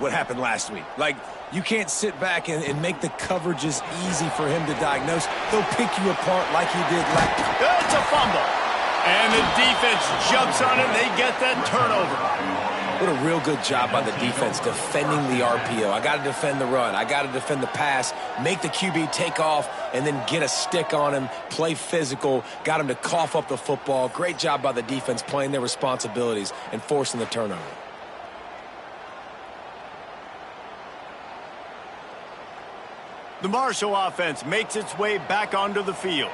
what happened last week. Like, you can't sit back and make the coverages easy for him to diagnose. He'll pick you apart like he did last. It's a fumble. And the defense jumps on it. They get that turnover. What a real good job by the defense defending the RPO. I got to defend the run. I got to defend the pass, make the QB take off, and then get a stick on him, play physical, got him to cough up the football. Great job by the defense playing their responsibilities and forcing the turnover. The Marshall offense makes its way back onto the field.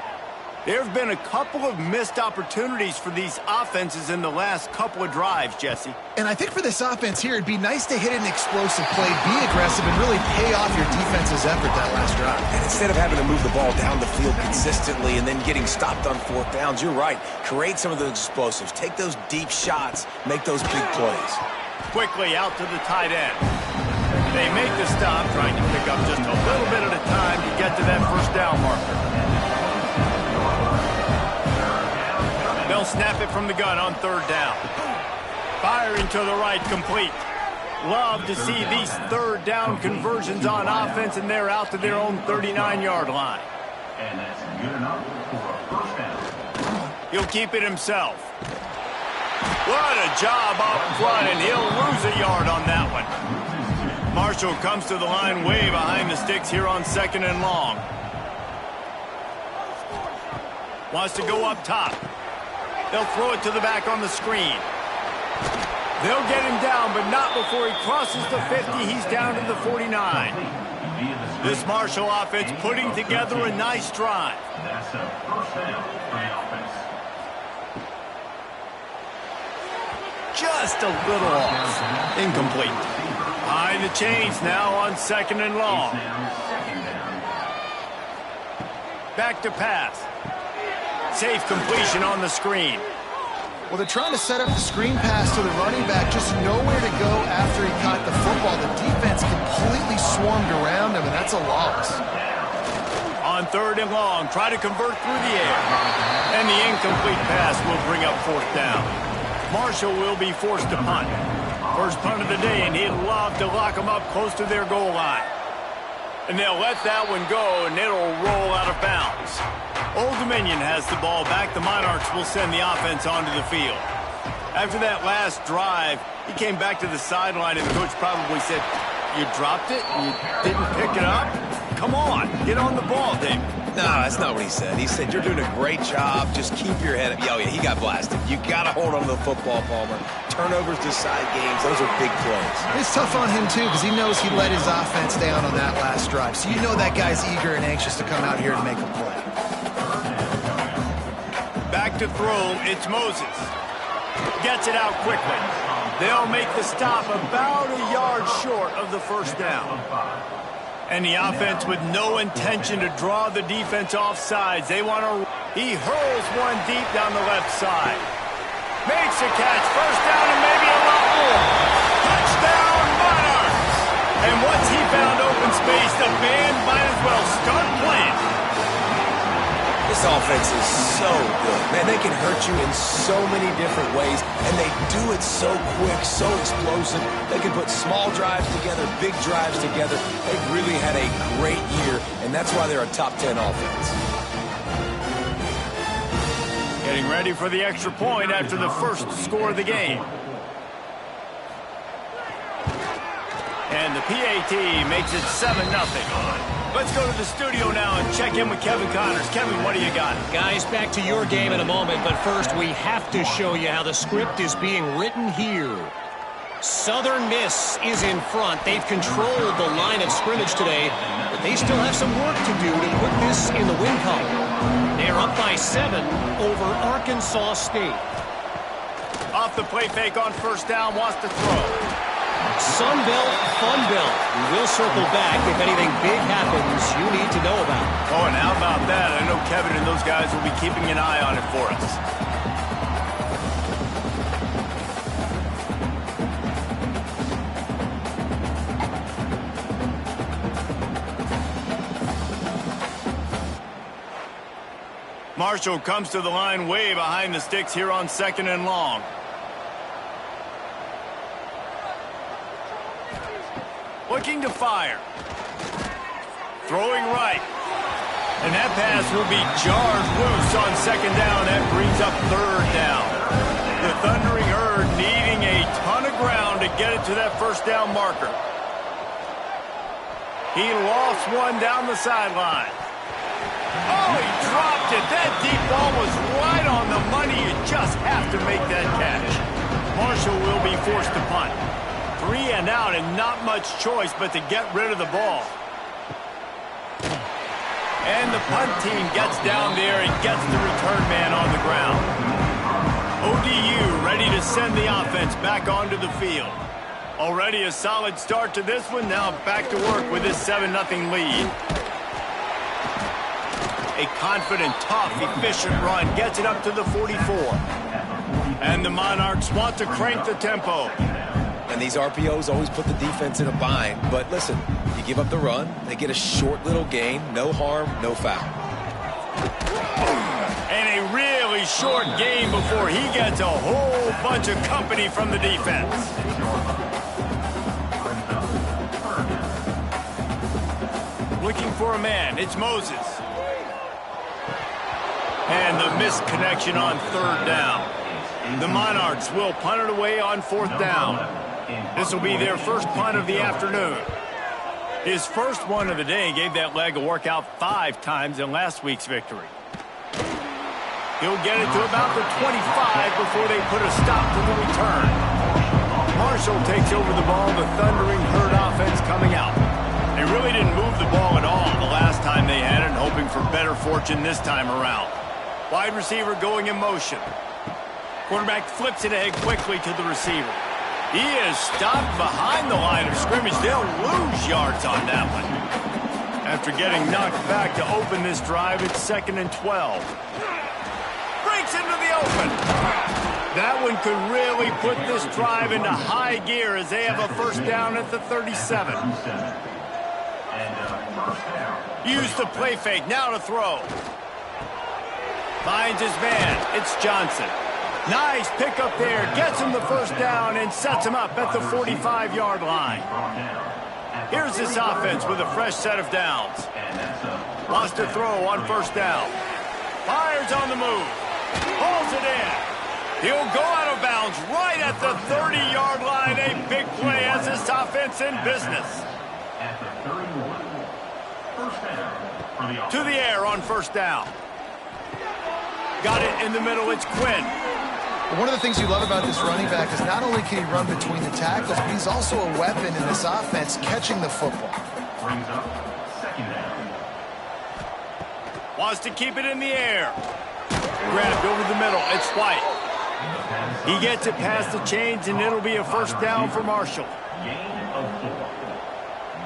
There have been a couple of missed opportunities for these offenses in the last couple of drives, Jesse. And I think for this offense here, it'd be nice to hit an explosive play, be aggressive, and really pay off your defense's effort that last drive. And instead of having to move the ball down the field consistently and then getting stopped on fourth downs, you're right. Create some of those explosives. Take those deep shots. Make those big plays. Quickly out to the tight end. They make the stop, trying to pick up just a little bit at a time to get to that first down marker. They'll snap it from the gun on third down. Firing to the right, complete. Love to see these third down conversions on offense, and they're out to their own 39-yard line. And that's good enough for a first down. He'll keep it himself. What a job up front, and he'll lose a yard on that one. Marshall comes to the line way behind the sticks here on 2nd and long. Wants to go up top. They'll throw it to the back on the screen. They'll get him down, but not before he crosses the 50. He's down to the 49. This Marshall offense putting together a nice drive. That's a first down for the offense. Just a little off. Incomplete. Behind the chains now on 2nd and long. Back to pass. Safe completion on the screen. Well, they're trying to set up the screen pass to the running back, just nowhere to go after he caught the football. The defense completely swarmed around him, and that's a loss. On 3rd and long, try to convert through the air. And the incomplete pass will bring up 4th down. Marshall will be forced to punt. First punt of the day, and he'd love to lock them up close to their goal line. And they'll let that one go, and it'll roll out of bounds. Old Dominion has the ball back. The Monarchs will send the offense onto the field. After that last drive, he came back to the sideline, and the coach probably said, "You dropped it? You didn't pick it up? Come on, get on the ball, David." No, that's not what he said. He said, "You're doing a great job. Just keep your head up." Oh, yeah, he got blasted. You got to hold on to the football, Palmer. Turnovers decide games. Those are big plays. It's tough on him, too, because he knows he let his offense down on that last drive. So you know that guy's eager and anxious to come out here and make a play. Back to throw, it's Moses. Gets it out quickly. They'll make the stop about a yard short of the first down. And the offense with no intention to draw the defense off sides. They want to... He hurls one deep down the left side. Makes a catch. First down and maybe a lot more. Touchdown, Monarchs! And once he found open space, the band might as well start playing. This offense is so good. Man, they can hurt you in so many different ways, and they do it so quick, so explosive. They can put small drives together, big drives together. They've really had a great year, and that's why they're a top 10 offense. Getting ready for the extra point after the first score of the game. And the PAT makes it 7-0. Let's go to the studio now and check in with Kevin Connors. Kevin, what do you got? Guys, back to your game in a moment, but first we have to show you how the script is being written here. Southern Miss is in front. They've controlled the line of scrimmage today, but they still have some work to do to put this in the win column. They're up by 7 over Arkansas State. Off the play fake on first down, wants to throw. Sunbelt, Funbelt. We will circle back if anything big happens you need to know about. Oh, and how about that? I know Kevin and those guys will be keeping an eye on it for us. Marshall comes to the line way behind the sticks here on 2nd and long. Looking to fire. Throwing right. And that pass will be jarred loose on second down. That brings up third down. The Thundering Herd needing a ton of ground to get it to that first down marker. He lost one down the sideline. Oh, he dropped it. That deep ball was right on the money. You just have to make that catch. Marshall will be forced to punt. 3 and out and not much choice but to get rid of the ball. And the punt team gets down there and gets the return man on the ground. ODU ready to send the offense back onto the field. Already a solid start to this one. Now back to work with this 7-0 lead. A confident, tough, efficient run gets it up to the 44. And the Monarchs want to crank the tempo. And these RPOs always put the defense in a bind. But listen, you give up the run, they get a short little gain, no harm, no foul. And a really short game before he gets a whole bunch of company from the defense. Looking for a man, it's Moses. And the missed connection on third down. The Monarchs will punt it away on fourth down. This will be their first punt of the afternoon. His first one of the day gave that leg a workout 5 times in last week's victory. He'll get it to about the 25 before they put a stop to the return. Marshall takes over the ball, the Thundering Herd offense coming out. They really didn't move the ball at all the last time they had it, hoping for better fortune this time around. Wide receiver going in motion. Quarterback flips it ahead quickly to the receiver. He is stopped behind the line of scrimmage. They'll lose yards on that one. After getting knocked back to open this drive, it's 2nd and 12. Breaks into the open. That one could really put this drive into high gear as they have a first down at the 37. Use the play fake, now to throw. Finds his man, it's Johnson. Nice pickup there, gets him the first down and sets him up at the 45-yard line. Here's this offense with a fresh set of downs. Wants to throw on first down. Fires on the move. Hauls it in. He'll go out of bounds right at the 30-yard line. A big play as this offense in business. To the air on first down. Got it in the middle, it's Quinn. One of the things you love about this running back is not only can he run between the tackles, but he's also a weapon in this offense catching the football. Brings up 2nd down. Wants to keep it in the air. Grabbed over the middle, it's White. He gets it past the chains, and it'll be a first down for Marshall. Gain of 4.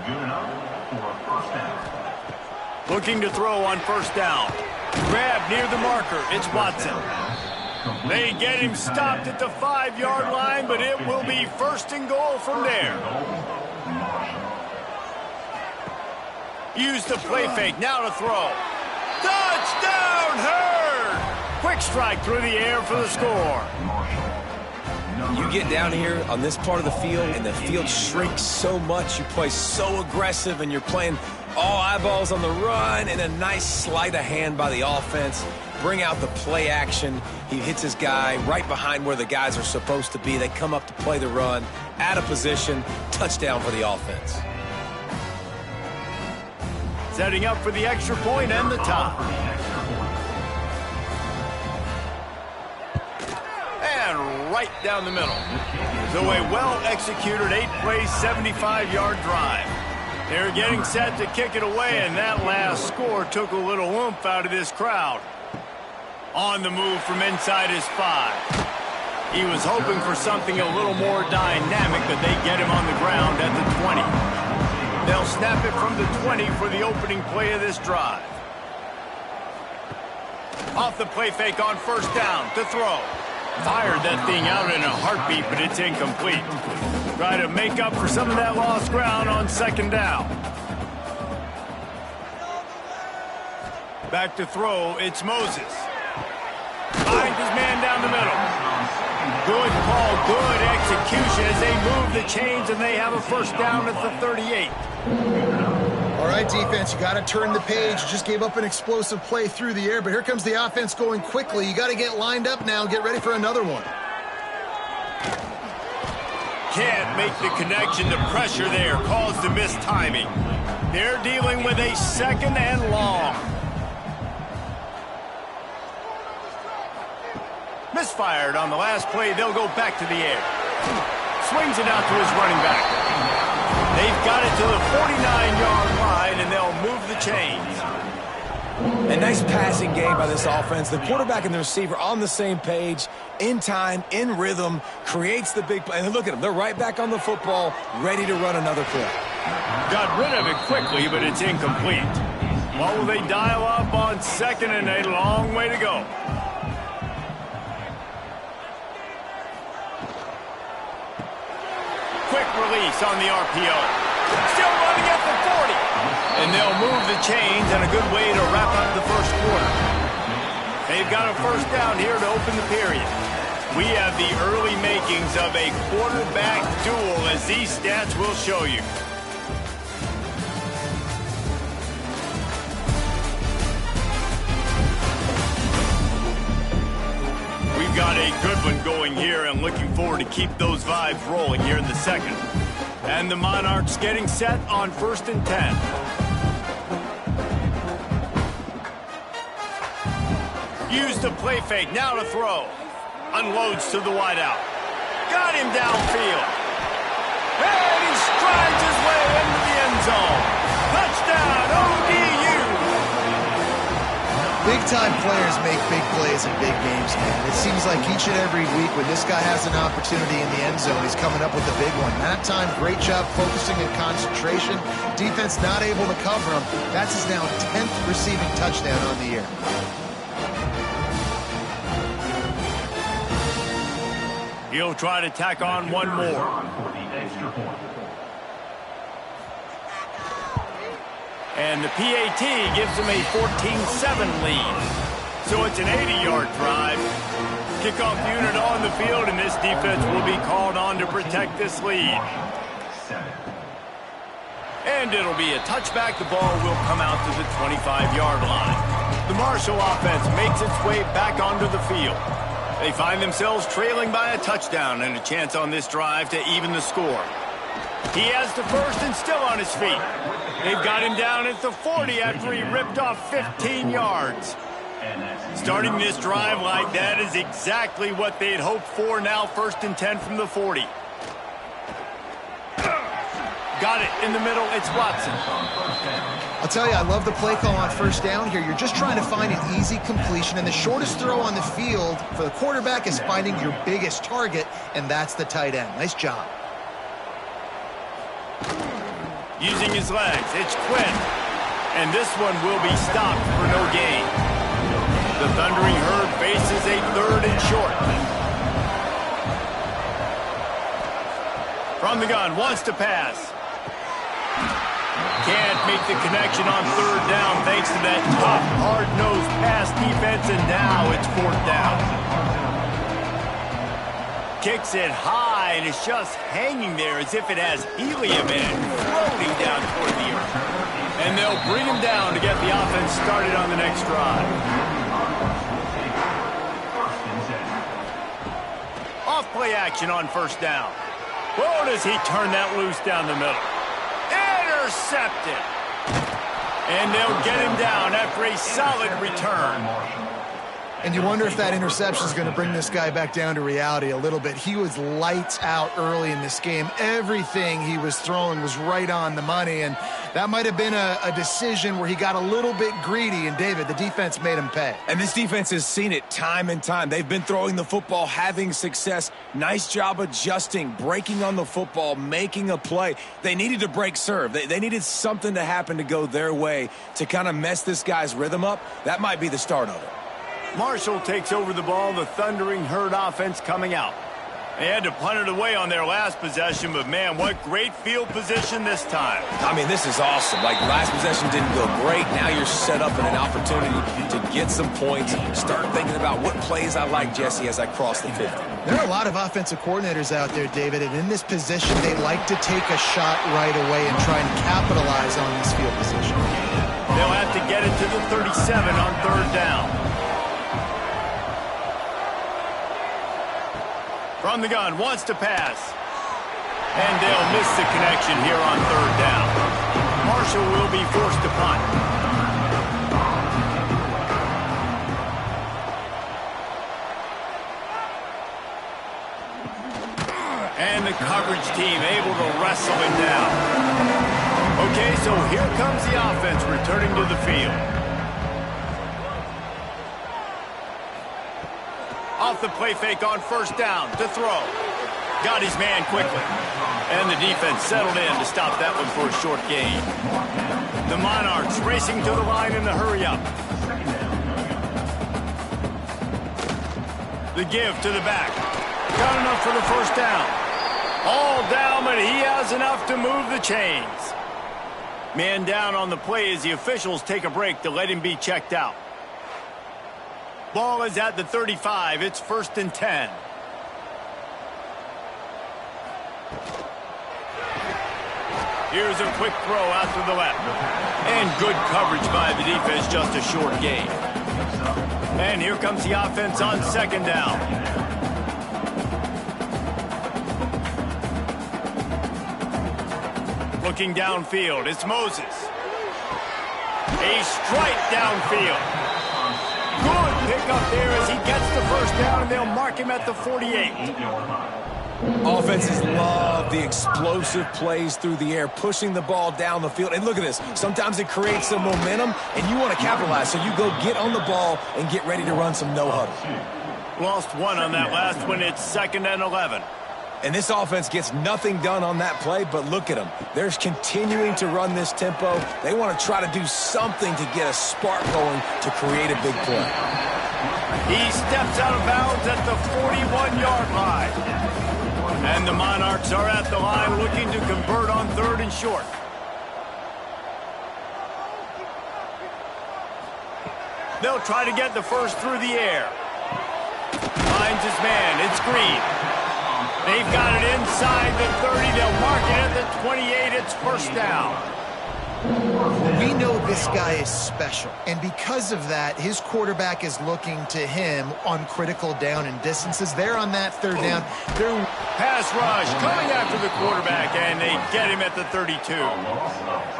Good enough for a first down. Looking to throw on first down. Grab near the marker, it's Watson. They get him stopped at the 5-yard line, but it will be 1st and goal from there. Use the play fake, now to throw. Touchdown, Herd! Quick strike through the air for the score. You get down here on this part of the field, and the field shrinks so much. You play so aggressive, and you're playing all eyeballs on the run, and a nice sleight of hand by the offense. Bring out the play action. He hits his guy right behind where the guys are supposed to be. They come up to play the run, out of position, touchdown for the offense. Setting up for the extra point and the top. And right down the middle. So a well-executed 8-play, 75-yard drive. They're getting set to kick it away, and that last score took a little oomph out of this crowd. On the move from inside his 5. He was hoping for something a little more dynamic, but they get him on the ground at the 20. They'll snap it from the 20 for the opening play of this drive. Off the play fake on first down to throw. Fired that thing out in a heartbeat, but it's incomplete. Try to make up for some of that lost ground on second down. Back to throw, it's Moses. Finds his man down the middle. Good call, good execution as they move the chains, and they have a first down at the 38. All right, defense, you got to turn the page. You just gave up an explosive play through the air, but here comes the offense going quickly. You got to get lined up now and get ready for another one. Can't make the connection. The pressure there caused the missed timing. They're dealing with a second and long. Misfired on the last play. They'll go back to the air. Swings it out to his running back. They've got it to the 49-yard line, and they'll move the chains. A nice passing game by this offense. The quarterback and the receiver on the same page, in time, in rhythm, creates the big play. And look at them. They're right back on the football, ready to run another play. Got rid of it quickly, but it's incomplete. What will they dial up on second and a long way to go? Quick release on the RPO. Still running at the 40. And they'll move the chains, and a good way to wrap up the first quarter. They've got a first down here to open the period. We have the early makings of a quarterback duel, as these stats will show you. We've got a good one going here, and looking forward to keep those vibes rolling here in the second. And the Monarchs getting set on 1st and 10. Use the play fake, now to throw. Unloads to the wideout. Got him downfield. And he strides his way into the end zone. Touchdown, ODU. Big-time players make big plays in big games, man. It seems like each and every week when this guy has an opportunity in the end zone, he's coming up with a big one. That time, great job focusing and concentration. Defense not able to cover him. That's his now 10th receiving touchdown on the year. He'll try to tack on one more. And the PAT gives him a 14-7 lead. So it's an 80-yard drive. Kickoff unit on the field, and this defense will be called on to protect this lead. And it'll be a touchback. The ball will come out to the 25-yard line. The Marshall offense makes its way back onto the field. They find themselves trailing by a touchdown and a chance on this drive to even the score. He has the first and still on his feet. They've got him down at the 40 after he ripped off 15 yards. Starting this drive like that is exactly what they'd hoped for. Now 1st and 10 from the 40. Got it in the middle. It's Watson. I'll tell you, I love the play call on first down here. You're just trying to find an easy completion, and the shortest throw on the field for the quarterback is finding your biggest target, and that's the tight end. Nice job. Using his legs, it's Quinn. And this one will be stopped for no gain. The Thundering Herd faces a 3rd and short. From the gun, wants to pass. Can't make the connection on 3rd down thanks to that tough, hard-nosed pass defense, and now it's 4th down. Kicks it high, and it's just hanging there as if it has helium in it, floating down toward the earth. And they'll bring him down to get the offense started on the next drive. Off play action on 1st down. Whoa, does he turn that loose down the middle. Intercepted. And they'll get him down after a solid return. And you wonder if that interception is going to bring this guy back down to reality a little bit. He was lights out early in this game. Everything he was throwing was right on the money, and that might have been a decision where he got a little bit greedy, and David, the defense made him pay. And this defense has seen it time and time. They've been throwing the football, having success. Nice job adjusting, breaking on the football, making a play. They needed to break serve. They needed something to happen to go their way to kind of mess this guy's rhythm up. That might be the start of it. Marshall takes over the ball, the Thundering Herd offense coming out. They had to punt it away on their last possession, but man, what great field position this time. I mean, this is awesome. Like, last possession didn't go great. Now you're set up in an opportunity to get some points. Start thinking about what plays I like, Jesse, as I cross the 50. There are a lot of offensive coordinators out there, David, and in this position, they like to take a shot right away and try and capitalize on this field position. They'll have to get it to the 37 on third down. From the gun, wants to pass. And they'll miss the connection here on third down. Marshall will be forced to punt. And the coverage team able to wrestle him down. Okay, so here comes the offense returning to the field. Off the play fake on first down to throw. Got his man quickly. And the defense settled in to stop that one for a short gain. The Monarchs racing to the line in the hurry-up. The give to the back. Got enough for the first down. All down, but he has enough to move the chains. Man down on the play as the officials take a break to let him be checked out. Ball is at the 35. It's 1st and 10. Here's a quick throw out to the left. And good coverage by the defense, just a short gain. And here comes the offense on second down. Looking downfield, it's Moses. A strike downfield. Good pick up there as he gets the first down, and they'll mark him at the 48. Offenses love the explosive plays through the air, pushing the ball down the field. And look at this. Sometimes it creates some momentum, and you want to capitalize. So you go get on the ball and get ready to run some no-huddle. Lost one on that last one. It's 2nd and 11. And this offense gets nothing done on that play, but look at them. They're continuing to run this tempo. They want to try to do something to get a spark going to create a big play. He steps out of bounds at the 41-yard line. And the Monarchs are at the line looking to convert on 3rd and short. They'll try to get the first through the air. Finds his man. It's Green. They've got it inside the 30. They'll mark it at the 28. It's first down. We know this guy is special, and because of that, his quarterback is looking to him on critical down and distances. They're on that third down. They're pass rush coming after the quarterback, and they get him at the 32.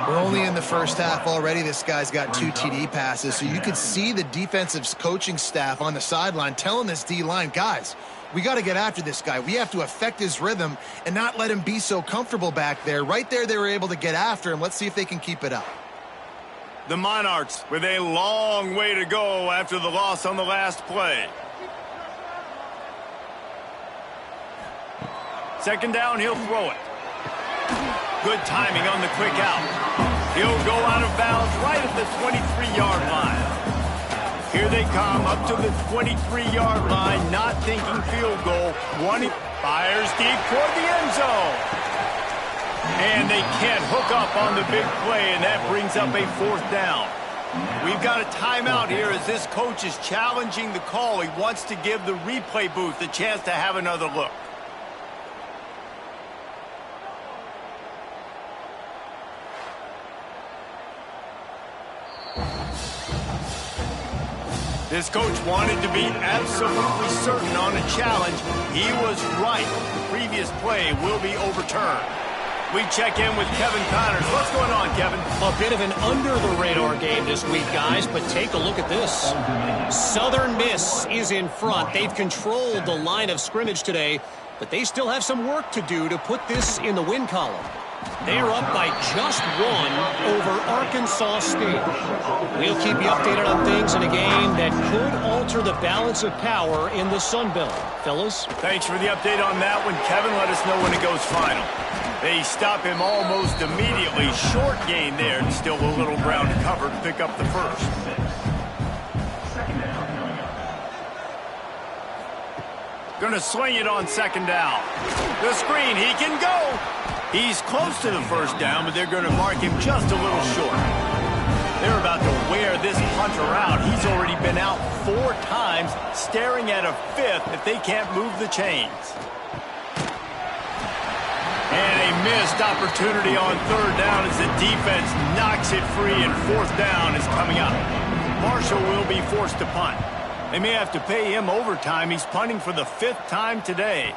We're only in the first half already. This guy's got 2 TD passes, so you could see the defensive coaching staff on the sideline telling this D-line, guys, we got to get after this guy. We have to affect his rhythm and not let him be so comfortable back there. Right there, they were able to get after him. Let's see if they can keep it up. The Monarchs with a long way to go after the loss on the last play. Second down, he'll throw it. Good timing on the quick out. He'll go out of bounds right at the 23-yard line. Here they come up to the 23-yard line, not thinking field goal. One fires deep toward the end zone. And they can't hook up on the big play, and that brings up a 4th down. We've got a timeout here as this coach is challenging the call. He wants to give the replay booth a chance to have another look. This coach wanted to be absolutely certain on a challenge. He was right. The previous play will be overturned. We check in with Kevin Connors. What's going on, Kevin? A bit of an under-the-radar game this week, guys, but take a look at this. Southern Miss is in front. They've controlled the line of scrimmage today, but they still have some work to do to put this in the win column. They are up by just 1 over Arkansas State. We'll keep you updated on things in a game that could alter the balance of power in the Sun Belt. Fellas? Thanks for the update on that one, Kevin. Let us know when it goes final. They stop him almost immediately. Short gain there, and still a little ground to cover to pick up the first. Gonna sling it on second down. The screen, he can go. He's close to the first down, but they're gonna mark him just a little short. They're about to wear this punter out. He's already been out 4 times, staring at a 5th if they can't move the chains. And a missed opportunity on third down as the defense knocks it free, and fourth down is coming up. Marshall will be forced to punt. They may have to pay him overtime. He's punting for the 5th time today.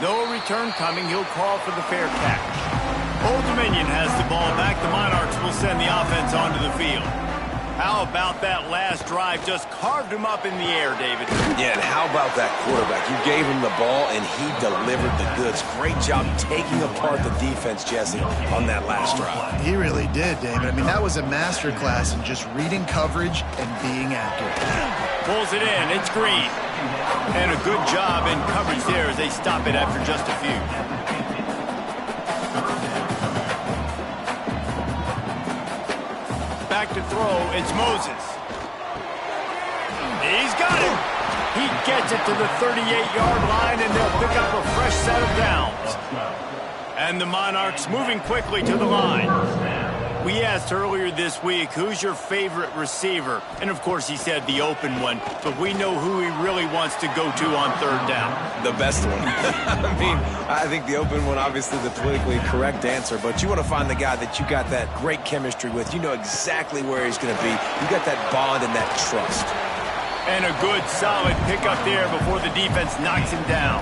No return coming. He'll call for the fair catch. Old Dominion has the ball back. The Monarchs will send the offense onto the field. How about that last drive? Just carved him up in the air, David. Yeah, and how about that quarterback? You gave him the ball, and he delivered the goods. Great job taking apart the defense, Jesse, on that last drive. He really did, David. I mean, that was a masterclass in just reading coverage and being accurate. Pulls it in. It's Green. And a good job in coverage there as they stop it after just a few. Back to throw. It's Moses. He's got it. He gets it to the 38-yard line, and they'll pick up a fresh set of downs. And the Monarchs moving quickly to the line. We asked earlier this week, who's your favorite receiver? And, of course, he said the open one. But we know who he really wants to go to on third down. The best one. I mean, I think the open one, obviously the politically correct answer. But you want to find the guy that you got that great chemistry with. You know exactly where he's going to be. You got that bond and that trust. And a good, solid pickup there before the defense knocks him down.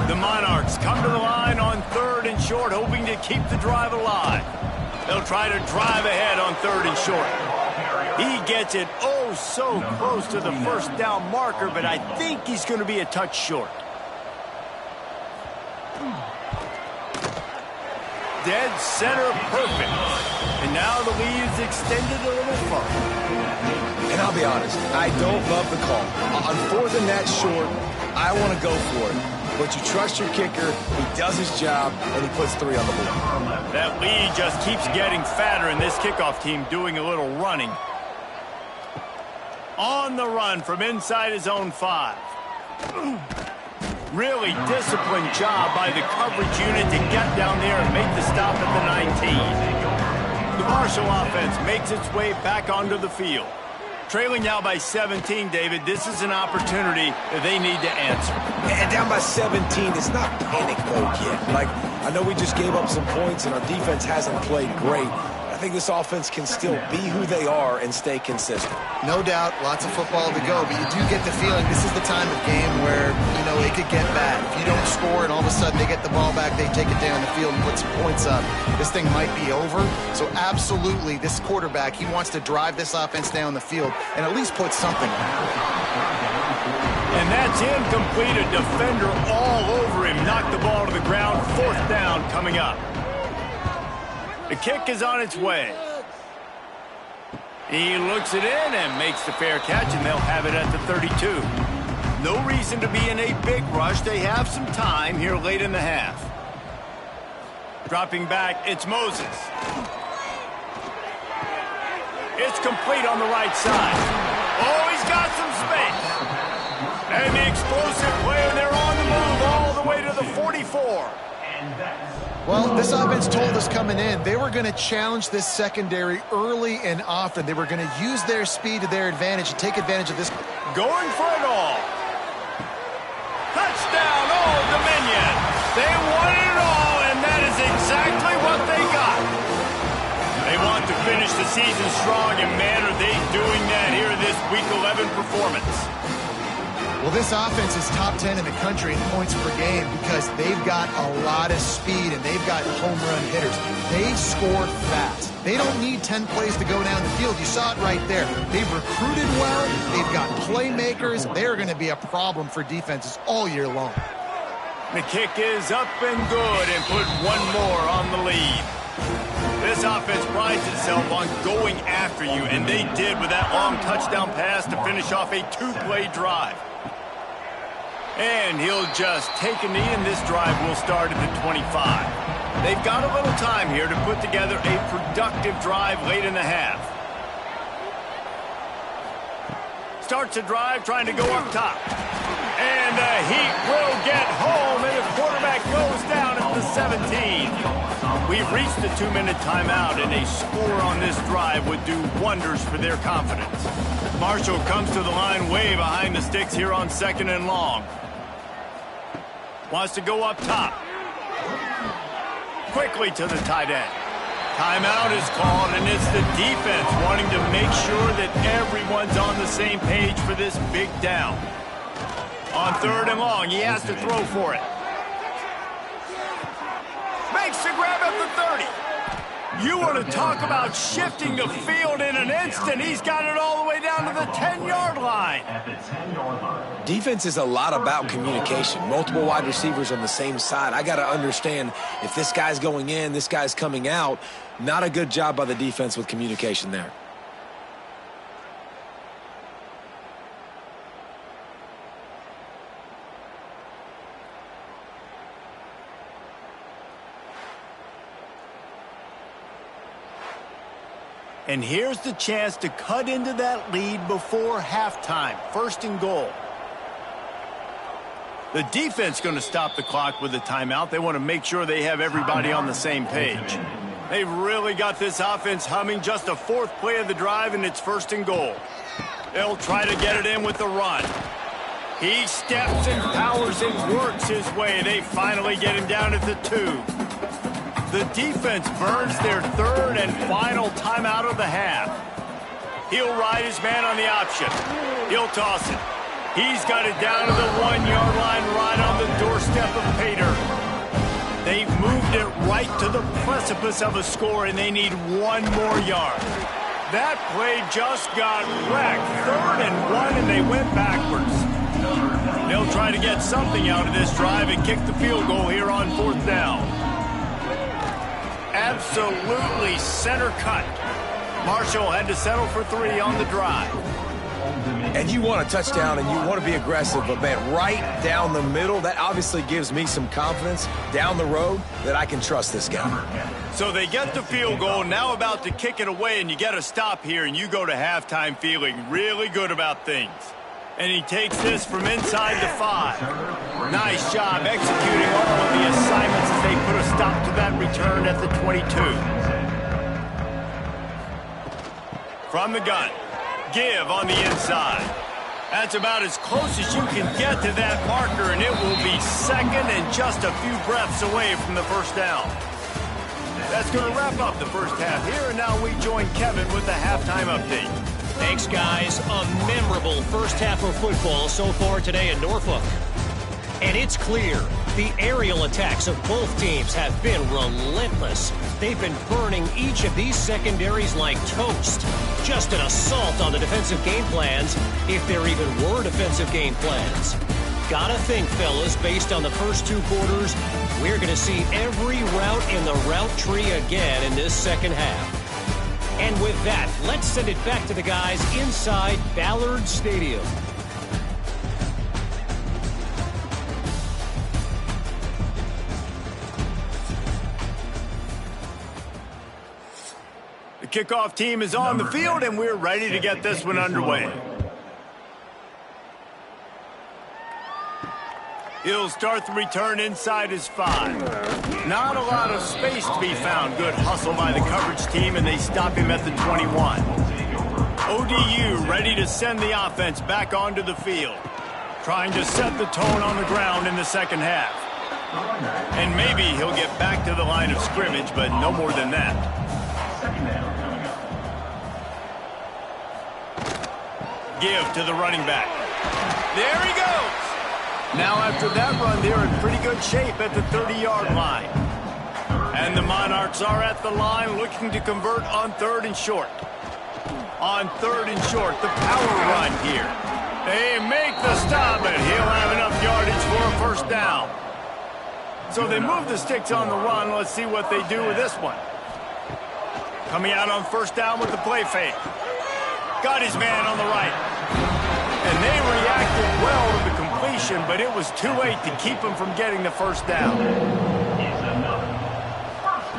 The Monarchs come to the line on third and short, hoping to keep the drive alive. They'll try to drive ahead on third and short. He gets it oh so close to the first down marker, but I think he's going to be a touch short. Dead center perfect. And now the lead is extended a little further. And I'll be honest, I don't love the call. On fourth and that short, I want to go for it. But you trust your kicker, he does his job, and he puts 3 on the board. That lead just keeps getting fatter, and this kickoff team doing a little running. On the run from inside his own 5. Really disciplined job by the coverage unit to get down there and make the stop at the 19. The Marshall offense makes its way back onto the field. Trailing now by 17, David. This is an opportunity that they need to answer. And down by 17, it's not panic mode yet. Like, I know we just gave up some points and our defense hasn't played great. I think this offense can still be who they are and stay consistent. No doubt, lots of football to go, but you do get the feeling this is the time of game where, you know, it could get bad. If you don't score and all of a sudden they get the ball back, they take it down the field and put some points up, this thing might be over. So absolutely, this quarterback, he wants to drive this offense down the field and at least put something on it. And that's incomplete. A defender all over him. Knocked the ball to the ground. Fourth down coming up. The kick is on its way. He looks it in and makes the fair catch, and they'll have it at the 32. No reason to be in a big rush. They have some time here late in the half. Dropping back, it's Moses. It's complete on the right side. Oh, he's got some space. And the explosive play, and they're on the move all the way to the 44. Well, this offense told us coming in they were going to challenge this secondary early and often. They were going to use their speed to their advantage and take advantage of this. Going for it all. Touchdown, Old Dominion. They wanted it all, and that is exactly what they got. They want to finish the season strong, and man, are they doing that here in this Week 11 performance. Well, this offense is top 10 in the country in points per game because they've got a lot of speed and they've got home run hitters. They score fast. They don't need 10 plays to go down the field. You saw it right there. They've recruited well. They've got playmakers. They're going to be a problem for defenses all year long. The kick is up and good and put one more on the lead. This offense prides itself on going after you, and they did with that long touchdown pass to finish off a 2-play drive. And he'll just take a knee, and this drive will start at the 25. They've got a little time here to put together a productive drive late in the half. Starts a drive trying to go up top. And the Heat will get home, and the quarterback goes down at the 17. We've reached the 2-minute timeout, and a score on this drive would do wonders for their confidence. Marshall comes to the line way behind the sticks here on 2nd and long. Wants to go up top. Quickly to the tight end. Timeout is called, and it's the defense wanting to make sure that everyone's on the same page for this big down. On 3rd and long, he has to throw for it. Makes the grab at the 30. You want to talk about shifting the field in an instant. He's got it all the way down to the 10-yard line. Defense is a lot about communication. Multiple wide receivers on the same side. I got to understand if this guy's going in, this guy's coming out. Not a good job by the defense with communication there. And here's the chance to cut into that lead before halftime. 1st and goal. The defense going to stop the clock with a timeout. They want to make sure they have everybody on the same page. They've really got this offense humming. Just a 4th play of the drive, and it's 1st and goal. They'll try to get it in with the run. He steps and powers and works his way. They finally get him down at the 2. The defense burns their 3rd and final timeout of the half. He'll ride his man on the option. He'll toss it. He's got it down to the 1-yard line right on the doorstep of Pater. They've moved it right to the precipice of a score, and they need 1 more yard. That play just got wrecked. 3rd and 1, and they went backwards. They'll try to get something out of this drive and kick the field goal here on 4th down. Absolutely center cut. Marshall had to settle for 3 on the drive. And you want a touchdown and you want to be aggressive, but man, right down the middle, that obviously gives me some confidence down the road that I can trust this guy. So they get the field goal, now about to kick it away, and you get a stop here, and you go to halftime feeling really good about things. And he takes this from inside the 5. Nice job executing all of the assignments as they put a stop to that return at the 22. From the gun. Give on the inside. That's about as close as you can get to that marker, and it will be 2nd and just a few breaths away from the 1st down. That's going to wrap up the first half here, and now we join Kevin with the halftime update. Thanks, guys. A memorable first half of football so far today in Norfolk. And it's clear the aerial attacks of both teams have been relentless. They've been burning each of these secondaries like toast. Just an assault on the defensive game plans, if there even were defensive game plans. Gotta think, fellas, based on the first 2 quarters, we're going to see every route in the route tree again in this second half. And with that, let's send it back to the guys inside Ballard Stadium. The kickoff team is on the field, and we're ready to get this one underway. He'll start the return inside his 5. Not a lot of space to be found. Good hustle by the coverage team, and they stop him at the 21. ODU ready to send the offense back onto the field. Trying to set the tone on the ground in the second half. And maybe he'll get back to the line of scrimmage, but no more than that. Give to the running back. There he goes. Now after that run, they're in pretty good shape at the 30-yard line. And the Monarchs are at the line looking to convert on 3rd and short. On 3rd and short, the power run here. They make the stop, and he'll have enough yardage for a 1st down. So they move the sticks on the run. Let's see what they do with this one. Coming out on 1st down with the play fake. Got his man on the right. And they reacted well to the completion, but it was too late to keep him from getting the 1st down.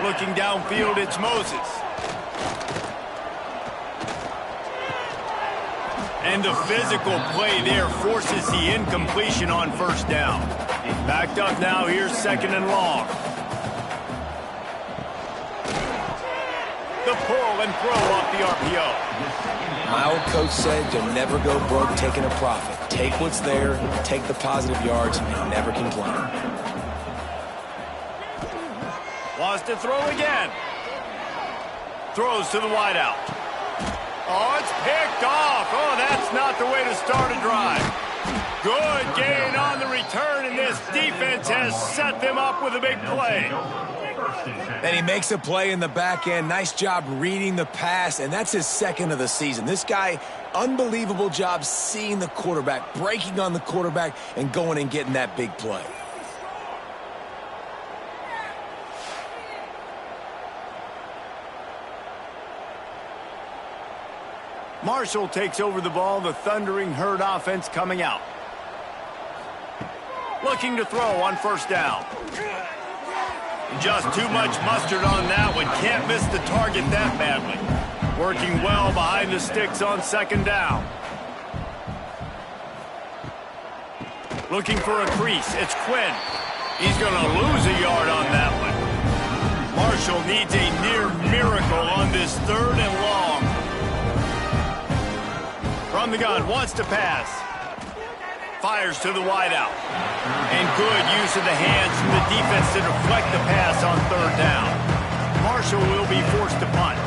Looking downfield, it's Moses. And the physical play there forces the incompletion on first down. Backed up now, here's 2nd and long. The pull and throw off the RPO. My old coach said you'll never go broke taking a profit. Take what's there, take the positive yards, and never complain. Wants to throw again. Throws to the wideout. Oh, it's picked off. Oh, that's not the way to start a drive. Good gain on the return, and this defense has set them up with a big play. And he makes a play in the back end. Nice job reading the pass, and that's his 2nd of the season. This guy, unbelievable job seeing the quarterback, breaking on the quarterback, and going and getting that big play. Marshall takes over the ball, the thundering herd offense coming out. Looking to throw on first down. Just too much mustard on that one. Can't miss the target that badly. Working well behind the sticks on 2nd down. Looking for a crease. It's Quinn. He's going to lose a yard on that one. Marshall needs a near miracle on this 3rd and long. From the gun, wants to pass. Fires to the wideout. And good use of the hands from the defense to deflect the pass on 3rd down. Marshall will be forced to punt.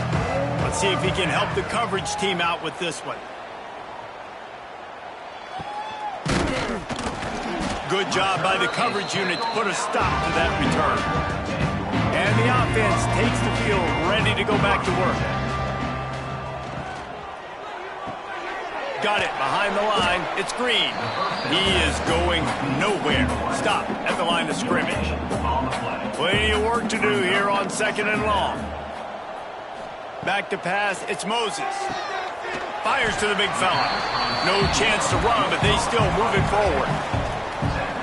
Let's see if he can help the coverage team out with this one. Good job by the coverage unit to put a stop to that return. And the offense takes the field, ready to go back to work. Got it behind the line. It's Green. He is going nowhere. Stop at the line of scrimmage. Plenty of work to do here on 2nd and long. Back to pass. It's Moses. Fires to the big fella. No chance to run, but they still move it forward.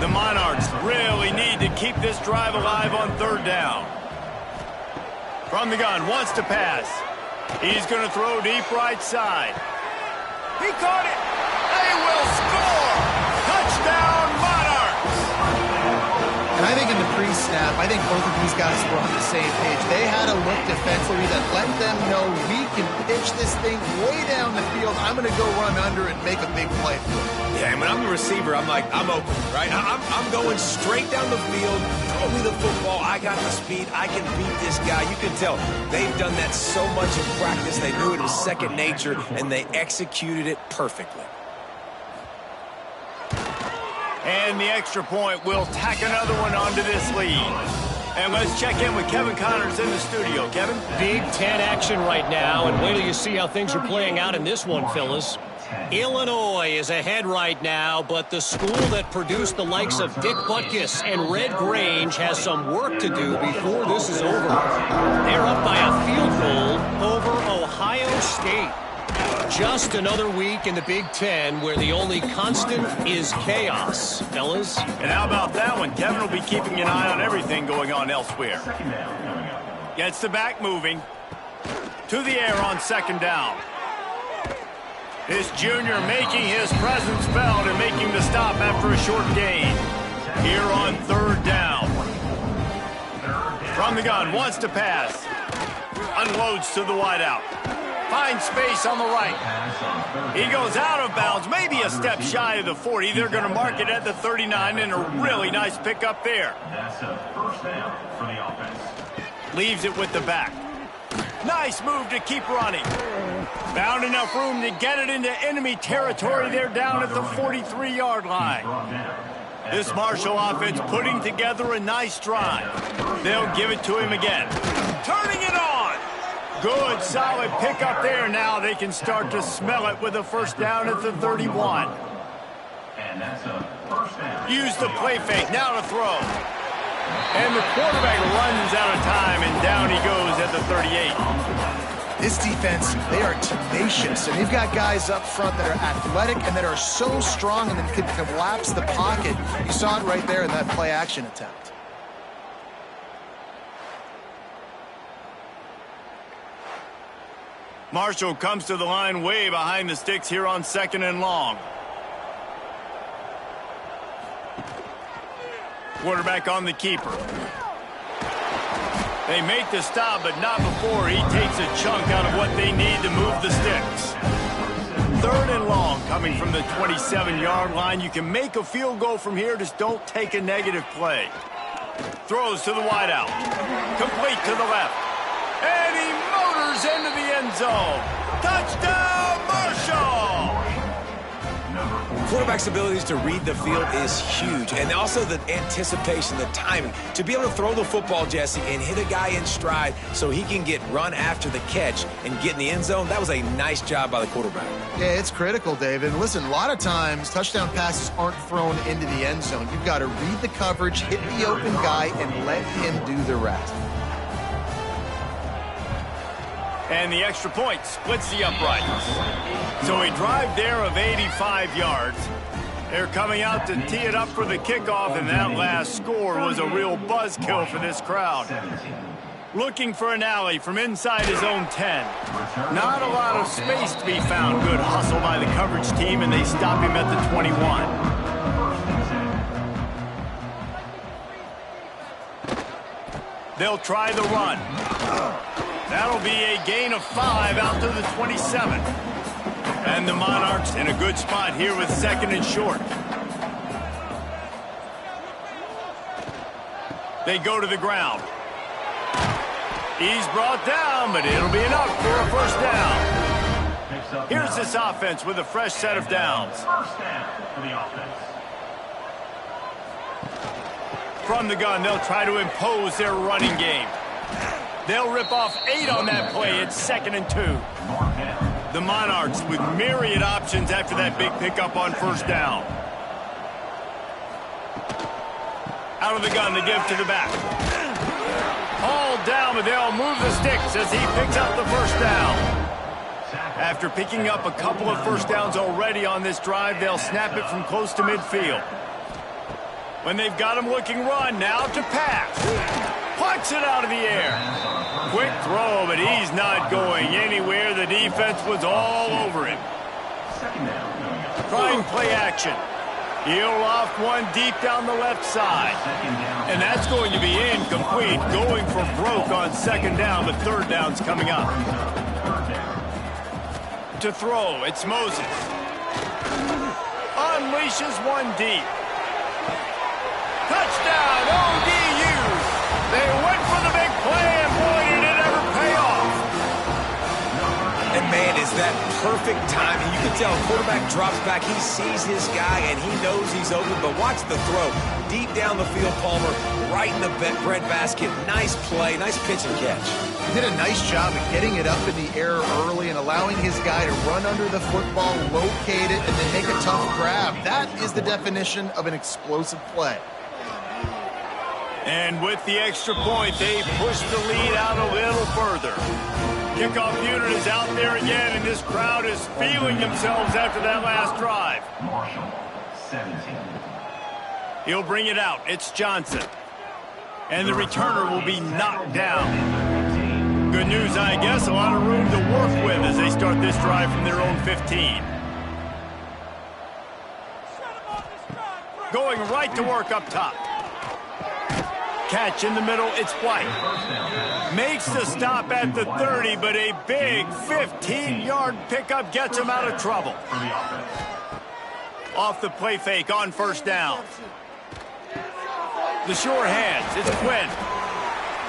The Monarchs really need to keep this drive alive on 3rd down. From the gun, wants to pass. He's going to throw deep right side. He caught it. They will score. Touchdown, Monarchs. And I think in the pre-snap, I think both of these guys were on the same page. They had a look defensively that let them know we can pitch this thing way down the field. I'm going to go run under and make a big play for it. Yeah, and when I'm the receiver, I'm like, I'm open, right? I'm going straight down the field. Throw me the football. I got the speed. I can beat this guy. You can tell they've done that so much in practice. They knew it was second nature, and they executed it perfectly. And the extra point will tack another one onto this lead. And let's check in with Kevin Connors in the studio. Kevin? Big Ten action right now, and wait till you see how things are playing out in this one, fellas. Illinois is ahead right now, but the school that produced the likes of Dick Butkus and Red Grange has some work to do before this is over. They're up by a field goal over Ohio State. Just another week in the Big Ten where the only constant is chaos, fellas. And how about that one? Kevin will be keeping an eye on everything going on elsewhere. Gets the back moving. To the air on 2nd down. This junior making his presence felt and making the stop after a short gain. Here on 3rd down. From the gun, wants to pass. Unloads to the wideout. Finds space on the right. He goes out of bounds, maybe a step shy of the 40. They're going to mark it at the 39, and a really nice pickup there. That's a 1st down for the offense. Leaves it with the back. Nice move to keep running. Found enough room to get it into enemy territory. They're down at the 43-yard line. This Marshall offense putting together a nice drive. They'll give it to him again. Turning it on. Good, solid pickup there. Now they can start to smell it with a 1st down at the 31. And that's a 1st down. Use the play fake. Now to throw. And the quarterback runs out of time, and down he goes at the 38. This defense, they are tenacious, and they've got guys up front that are athletic and that are so strong and that can collapse the pocket. You saw it right there in that play-action attempt. Marshall comes to the line way behind the sticks here on 2nd and long. Quarterback on the keeper. They make the stop, but not before he takes a chunk out of what they need to move the sticks. 3rd and long coming from the 27-yard line. You can make a field goal from here, just don't take a negative play. Throws to the wideout. Complete to the left. And he motors into the end zone. Touchdown, Marshall! Quarterback's abilities to read the field is huge, and also the anticipation, the timing. To be able to throw the football, Jesse, and hit a guy in stride so he can get run after the catch and get in the end zone, that was a nice job by the quarterback. Yeah, it's critical, David. And listen, a lot of times touchdown passes aren't thrown into the end zone. You've got to read the coverage, hit the open guy, and let him do the rest. And the extra point splits the uprights. So a drive there of 85 yards. They're coming out to tee it up for the kickoff, and that last score was a real buzzkill for this crowd. Looking for an alley from inside his own 10. Not a lot of space to be found. Good hustle by the coverage team, and they stop him at the 21. They'll try the run. That'll be a gain of 5 out to the 27. And the Monarchs in a good spot here with 2nd and short. They go to the ground. He's brought down, but it'll be enough for a 1st down. Here's this offense with a fresh set of downs. 1st down for the offense. From the gun, they'll try to impose their running game. They'll rip off 8 on that play. It's 2nd and 2. The Monarchs with myriad options after that big pickup on 1st down. Out of the gun, they give to the back. Hauled down, but they'll move the sticks as he picks up the 1st down. After picking up a couple of 1st downs already on this drive, they'll snap it from close to midfield. When they've got him looking run, now to pass. Punts it out of the air. Quick throw, but he's not going anywhere. The defense was all over him. Trying play action. He'll loft one deep down the left side. And that's going to be incomplete. Going for broke on 2nd down, but 3rd down's coming up. To throw, it's Moses. Unleashes one deep. Touchdown, ODU! They went for the big play, and boy, did it ever pay off. And man, is that perfect timing. You can tell quarterback drops back. He sees his guy, and he knows he's open. But watch the throw. Deep down the field, Palmer, right in the bread basket. Nice play, nice pitch and catch. He did a nice job of getting it up in the air early and allowing his guy to run under the football, locate it, and then make a tough grab. That is the definition of an explosive play. And with the extra point, they push the lead out a little further. Kickoff unit is out there again, and this crowd is feeling themselves after that last drive. Marshall, 17. He'll bring it out. It's Johnson. And the returner will be knocked down. Good news, I guess. A lot of room to work with as they start this drive from their own 15. Going right to work up top. Catch in the middle, it's White. Makes the stop at the 30, but a big 15-yard pickup gets him out of trouble. Off the play fake on 1st down. The sure hands, it's Quinn.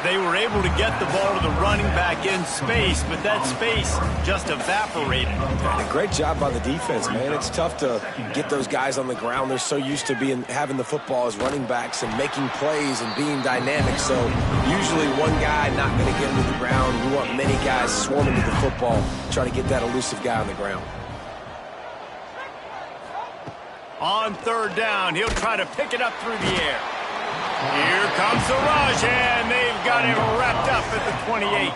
They were able to get the ball to the running back in space, but that space just evaporated. And a great job by the defense, man. It's tough to get those guys on the ground. They're so used to having the football as running backs and making plays and being dynamic. So usually one guy not going to get him to the ground. You want many guys swarming to the football, try to get that elusive guy on the ground. On 3rd down, he'll try to pick it up through the air. Here comes the rush, and they've got him wrapped up at the 28.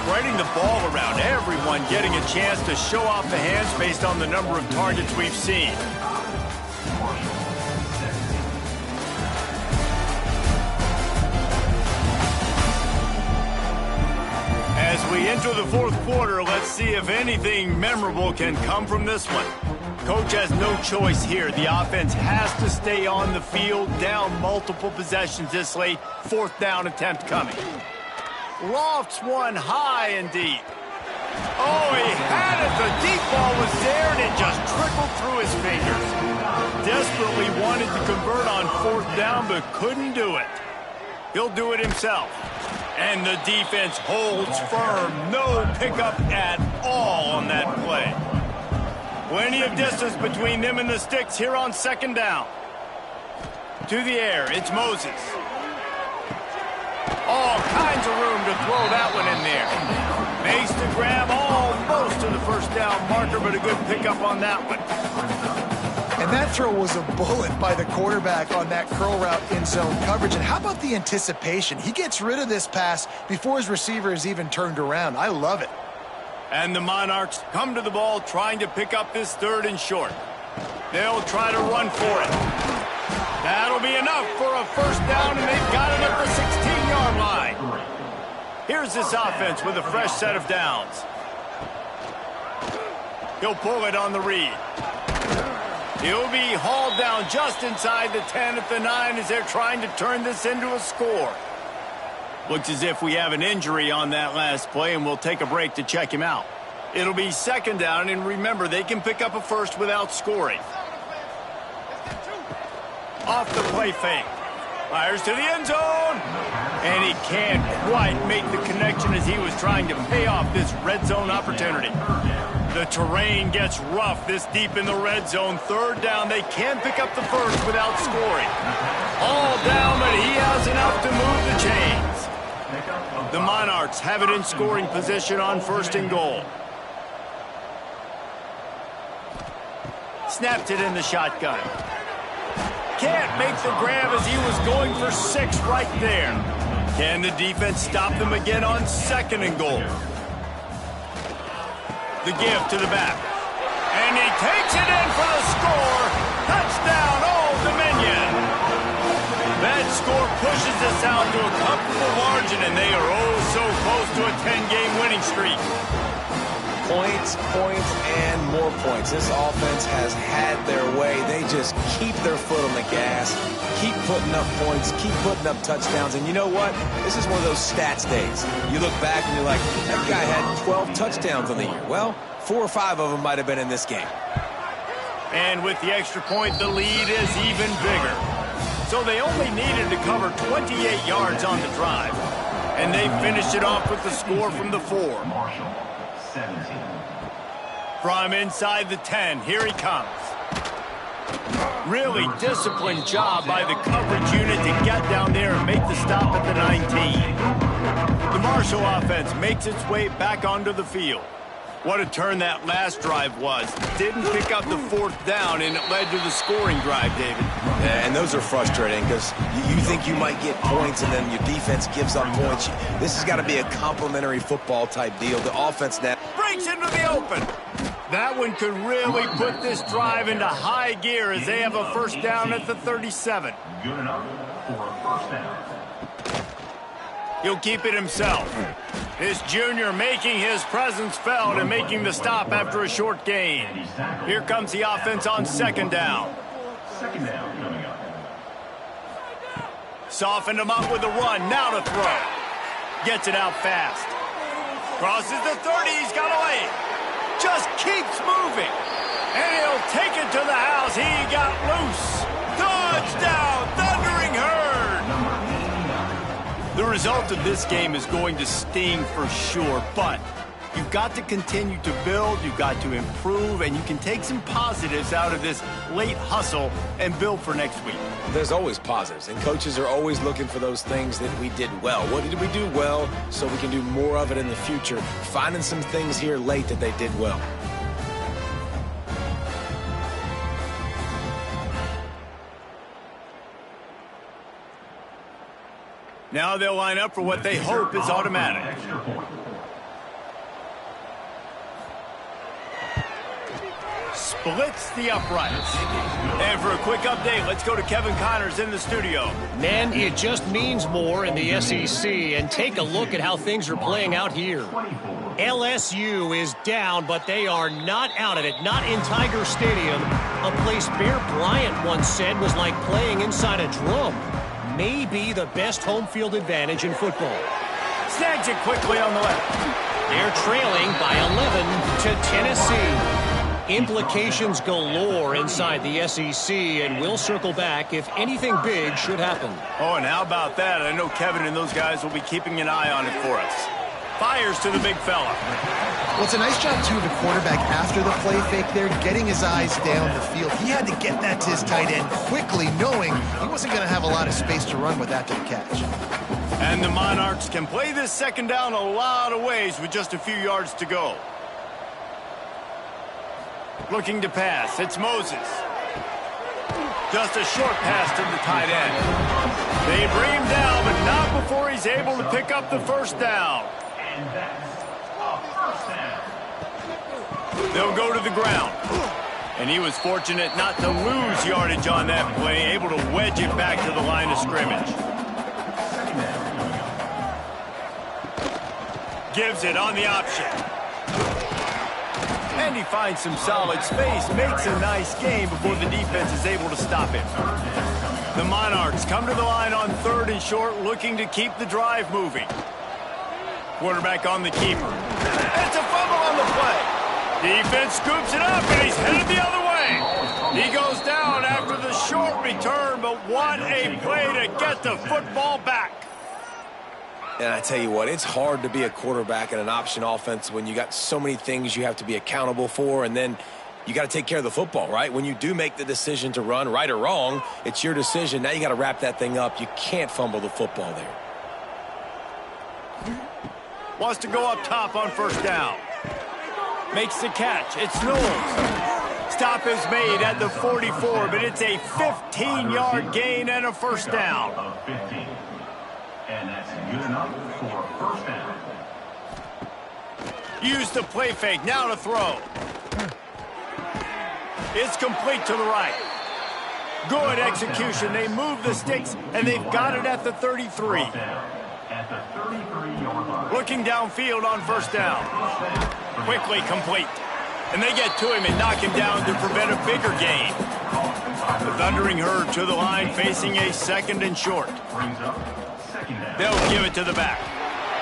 spreading the ball around. Everyone getting a chance to show off the hands based on the number of targets we've seen. As we enter the fourth quarter, let's see if anything memorable can come from this one. Coach has no choice here. The offense has to stay on the field, down multiple possessions this late. Fourth down attempt coming. Lofts one high and deep. Oh, he had it. The deep ball was there, and it just trickled through his fingers. Desperately wanted to convert on fourth down, but couldn't do it. He'll do it himself. And the defense holds firm. No pickup at all on that play. Plenty of distance between them and the sticks here on second down. To the air, it's Moses. All kinds of room to throw that one in there. Makes the grab almost to the first down marker, but a good pickup on that one. And that throw was a bullet by the quarterback on that curl route in zone coverage. And how about the anticipation? He gets rid of this pass before his receiver is even turned around. I love it. And the Monarchs come to the ball trying to pick up this third and short. They'll try to run for it. That'll be enough for a first down, and they've got it at the 16-yard line. Here's this offense with a fresh set of downs. He'll pull it on the read. He'll be hauled down just inside the 10 at the 9 as they're trying to turn this into a score. Looks as if we have an injury on that last play, and we'll take a break to check him out. It'll be second down, and remember, they can pick up a first without scoring. Off the play fake. Fires to the end zone. And he can't quite make the connection as he was trying to pay off this red zone opportunity. The terrain gets rough this deep in the red zone. Third down, they can pick up the first without scoring. All down, but he has enough to move the chains. The Monarchs have it in scoring position on first and goal. Snapped it in the shotgun. Can't make the grab as he was going for 6 right there. Can the defense stop them again on second and goal? The give to the back. And he takes it in for the score. Touchdown, Old Dominion. That score pushes us out to a comfortable margin, and they are oh so close to a 10-game winning streak. Points, points, and more points. This offense has had their way. They just keep their foot on the gas, keep putting up points, keep putting up touchdowns. And you know what? This is one of those stats days. You look back and you're like, that guy had 12 touchdowns on the year. Well, 4 or 5 of them might have been in this game. And with the extra point, the lead is even bigger. So they only needed to cover 28 yards on the drive. And they finished it off with the score from the 4. Marshall, 17. From inside the 10, here he comes. Really disciplined job by the coverage unit to get down there and make the stop at the 19. The Marshall offense makes its way back onto the field. What a turn that last drive was. Didn't pick up the 4th down, and it led to the scoring drive, David. Yeah, and those are frustrating because you think you might get points and then your defense gives up points. This has got to be a complimentary football type deal. The offense now Breaks into the open. That one could really put this drive into high gear as they have a first down at the 37. Good enough for a first down. He'll keep it himself. This junior making his presence felt and making the stop after a short gain. Here comes the offense on second down. Second down coming up. Softened him up with a run. Now to throw. Gets it out fast. Crosses the 30. He's got a lane. Just keeps moving. And he'll take it to the house. He got loose. Touchdown, Thundering Herd. The result of this game is going to sting for sure, but you've got to continue to build, you've got to improve, and you can take some positives out of this late hustle and build for next week. there's always positives, and coaches are always looking for those things that we did well. What did we do well so we can do more of it in the future? Finding some things here late that they did well. Now they'll line up for what they hope is automatic. splits the uprights. And for a quick update, let's go to Kevin Connors in the studio. Men, it just means more in the SEC, and take a look at how things are playing out here. LSU is down, but they are not out of it, not in Tiger Stadium, a place Bear Bryant once said was like playing inside a drum. Maybe the best home field advantage in football. Snags it quickly on the left. They're trailing by 11 to Tennessee. Implications galore inside the SEC, and we'll circle back if anything big should happen. Oh, and how about that? I know Kevin and those guys will be keeping an eye on it for us. Fires to the big fella. Well, it's a nice job, too, of the quarterback after the play fake there, getting his eyes down the field. He had to get that to his tight end quickly, knowing he wasn't going to have a lot of space to run with after the catch. And the Monarchs can play this second down a lot of ways with just a few yards to go. Looking to pass. It's Moses. Just a short pass to the tight end. They bring him down, but not before he's able to pick up the first down. And that's a first down. They'll go to the ground. And he was fortunate not to lose yardage on that play, able to wedge it back to the line of scrimmage. Gives it on the option. And he finds some solid space, makes a nice game before the defense is able to stop him. The Monarchs come to the line on 3rd and short, looking to keep the drive moving. Quarterback on the keeper. It's a fumble on the play. Defense scoops it up, and he's headed the other way. He goes down after the short return, but what a play to get the football back. And I tell you what, it's hard to be a quarterback in an option offense when you got so many things you have to be accountable for, and then you got to take care of the football, right? When you do make the decision to run, right or wrong, it's your decision. Now you got to wrap that thing up. You can't fumble the football there. Wants to go up top on first down. Makes the catch. It's Knowles. Stop is made at the 44, but it's a 15-yard gain and a first down. Of 15. And that's good enough for a first down. Use the play fake. Now to throw. It's complete to the right. Good execution. They move the sticks, and they've got it at the 33. At the 33-yard line. Looking downfield on first down. Quickly complete. And they get to him and knock him down to prevent a bigger gain. The Thundering Herd to the line, facing a 2nd and short. Brings up second down. They'll give it to the back.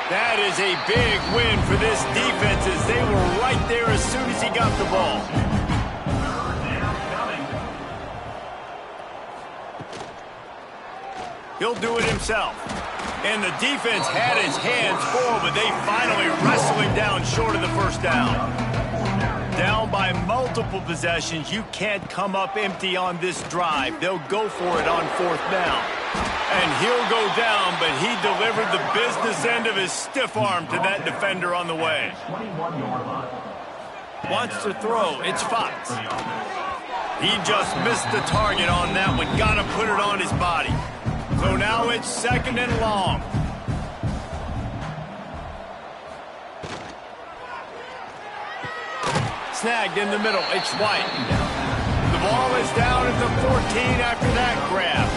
That is a big win for this defense, as they were right there as soon as he got the ball. He'll do it himself. And the defense had his hands full, but they finally wrestle him down short of the first down. Down by multiple possessions, you can't come up empty on this drive. They'll go for it on 4th down. And he'll go down, but he delivered the business end of his stiff arm to that defender on the way. 21-yard line. Wants to throw. It's Fox. He just missed the target on that one. Got to put it on his body. So now it's 2nd and long. Snagged in the middle. It's White. The ball is down at the 14 after that grab.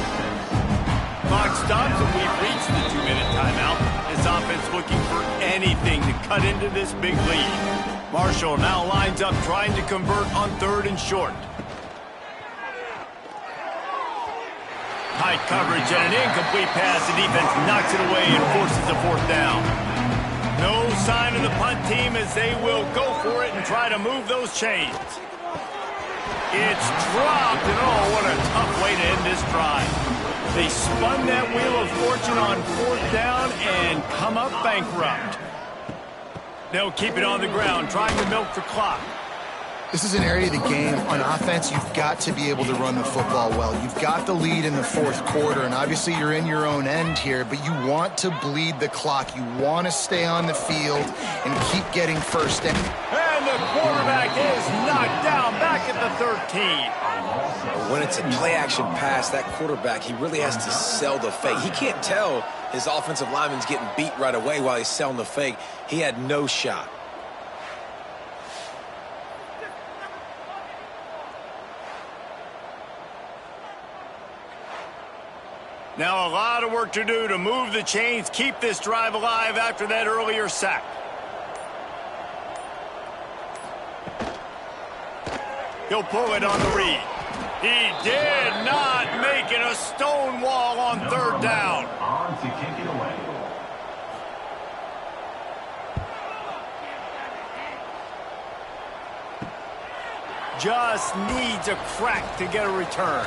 Clock stops, and we've reached the 2-minute timeout. This offense looking for anything to cut into this big lead. Marshall now lines up trying to convert on 3rd and short. Tight coverage and an incomplete pass. The defense knocks it away and forces a 4th down. No sign of the punt team, as they will go for it and try to move those chains. It's dropped, and oh, what a tough way to end this drive. They spun that wheel of fortune on 4th down and come up bankrupt. They'll keep it on the ground, trying to milk the clock. This is an area of the game on offense you've got to be able to run the football well. You've got the lead in the 4th quarter, and obviously you're in your own end here, but you want to bleed the clock. You want to stay on the field and keep getting first down. And the quarterback is knocked down back at the 13. When it's a play-action pass, that quarterback, he really has to sell the fake. He can't tell his offensive lineman's getting beat right away while he's selling the fake. He had no shot. Now a lot of work to do to move the chains, keep this drive alive after that earlier sack. He'll pull it on the read. He did not make it a stone wall on third down. On to kick it away. Just needs a crack to get a return.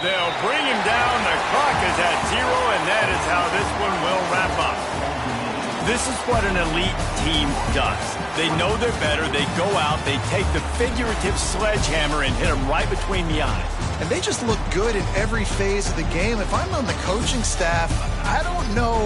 They'll bring him down. The clock is at 0, and that is how this one will wrap up. This is what an elite team does. They know they're better. They go out. They take the figurative sledgehammer and hit them right between the eyes. And they just look good in every phase of the game. If I'm on the coaching staff, I don't know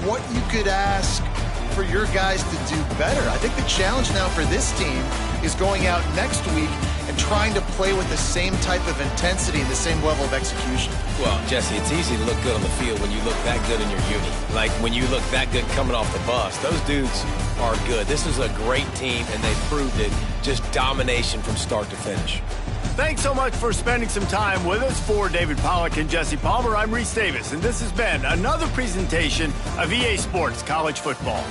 what you could ask for your guys to do better. I think the challenge now for this team is going out next week and trying to play with the same type of intensity and the same level of execution. Well, Jesse, it's easy to look good on the field when you look that good in your uni. Like when you look that good coming off the bus. Those dudes are good. This is a great team, and they proved it. Just domination from start to finish. Thanks so much for spending some time with us. For David Pollack and Jesse Palmer, I'm Reese Davis, and this has been another presentation of EA Sports College Football.